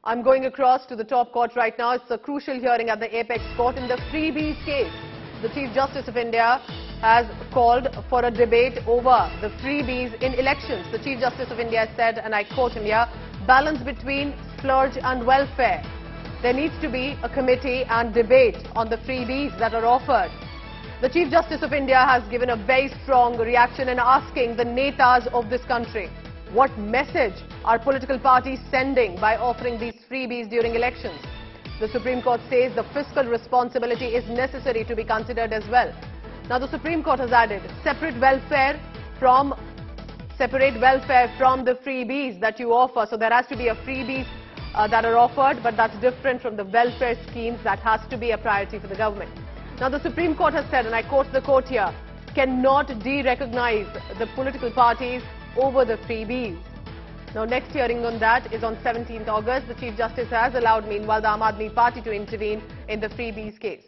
I'm going across to the top court right now. It's a crucial hearing at the Apex Court in the Freebies case. The Chief Justice of India has called for a debate over the freebies in elections. The Chief Justice of India said, and I quote him here, balance between splurge and welfare. There needs to be a committee and debate on the freebies that are offered. The Chief Justice of India has given a very strong reaction in asking the netas of this country, what message are political parties sending by offering these freebies during elections? The Supreme Court says the fiscal responsibility is necessary to be considered as well. Now the Supreme Court has added separate welfare from the freebies that you offer. So there has to be a freebies that are offered, but that's different from the welfare schemes that has to be a priority for the government. Now the Supreme Court has said, and I quote the court here, cannot de-recognize the political parties over the freebies. Now next hearing on that is on 17th August. The Chief Justice has allowed meanwhile the Aam Aadmi Party to intervene in the freebies case.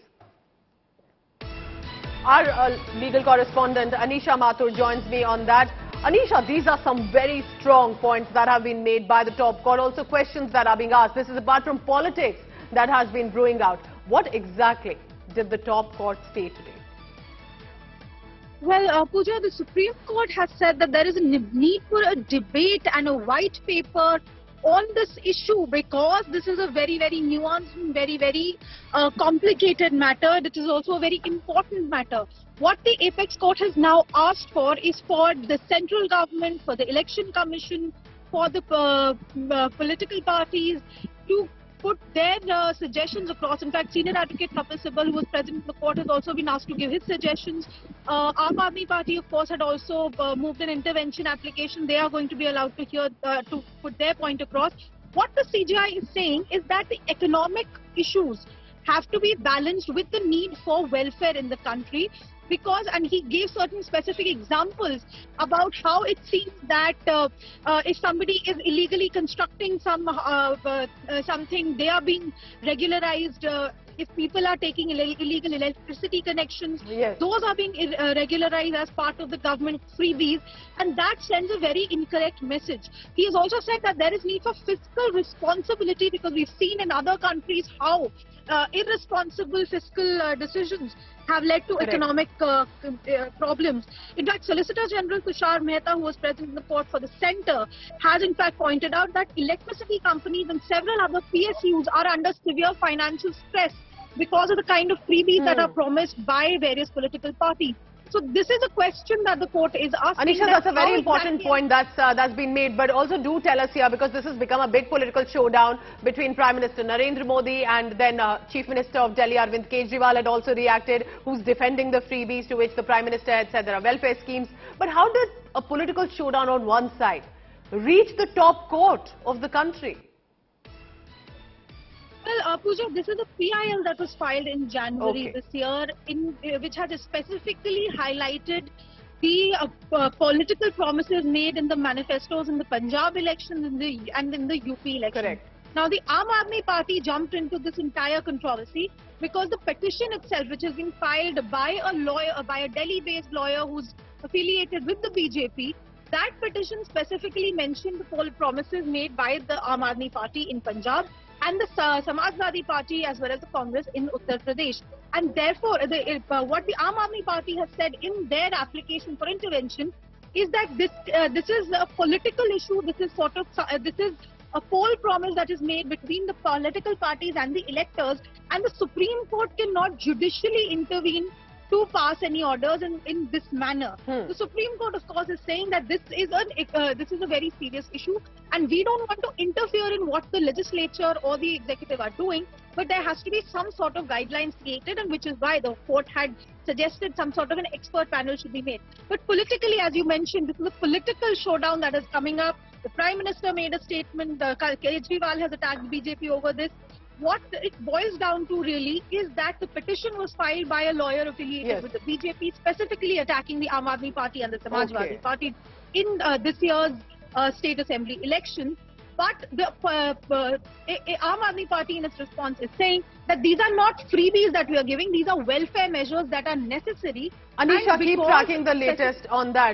Our legal correspondent Anisha Mathur joins me on that. Anisha, these are some very strong points that have been made by the top court, also questions that are being asked. This is apart from politics that has been brewing out. What exactly did the top court say today? Well, Pooja, the Supreme Court has said that there is a need for a debate and a white paper on this issue because this is a very, very nuanced and very, very complicated matter. It is also a very important matter. What the Apex Court has now asked for is for the central government, for the Election Commission, for the political parties to put their suggestions across. In fact, Senior Advocate Kapil Sibal, who was present in the court, has also been asked to give his suggestions. Aam Aadmi Party, of course, had also moved an intervention application. They are going to be allowed to hear, to put their point across. What the CJI is saying is that the economic issues have to be balanced with the need for welfare in the country. Because, and he gave certain specific examples about how it seems that if somebody is illegally constructing something, they are being regularized. If people are taking illegal electricity connections, yes, those are being regularized as part of the government freebies, and that sends a very incorrect message. He has also said that there is need for fiscal responsibility because we've seen in other countries how irresponsible fiscal decisions have led to economic problems. In fact, Solicitor General Tushar Mehta, who was present in the court for the centre, has in fact pointed out that electricity companies and several other PSUs are under severe financial stress because of the kind of freebies that are promised by various political parties. So this is a question that the court is asking. Anisha, that's a very important point that's been made. But also do tell us here, because this has become a big political showdown between Prime Minister Narendra Modi and then Chief Minister of Delhi Arvind Kejriwal had also reacted, who's defending the freebies, to which the Prime Minister had said there are welfare schemes. But how did a political showdown on one side reach the top court of the country? Well, Pooja, this is a PIL that was filed in January this year, which has specifically highlighted the political promises made in the manifestos in the Punjab elections and in the UP elections. Correct. Now, the Aam Aadmi Party jumped into this entire controversy because the petition itself, which has been filed by a lawyer, by a Delhi-based lawyer who's affiliated with the BJP, that petition specifically mentioned the promises made by the Aam Aadmi Party in Punjab and the Samajwadi Party as well as the Congress in Uttar Pradesh. And therefore, what the Aam Aadmi Party has said in their application for intervention is that this is a political issue. This is a poll promise that is made between the political parties and the electors, and the Supreme Court cannot judicially intervene to pass any orders in this manner. The Supreme Court, of course, is saying that this is a very serious issue, and we don't want to interfere in what the legislature or the executive are doing, but there has to be some sort of guidelines created, and which is why the court had suggested some sort of an expert panel should be made. But politically, as you mentioned, this is a political showdown that is coming up. The Prime Minister made a statement. Kejriwal has attacked the BJP over this. What it boils down to really is that the petition was filed by a lawyer affiliated with the BJP, specifically attacking the Aam Aadmi Party and the Samajwadi Party in this year's state assembly elections. But the Aam Aadmi Party in its response is saying that these are not freebies that we are giving, these are welfare measures that are necessary. Anisha, keep tracking the latest on that.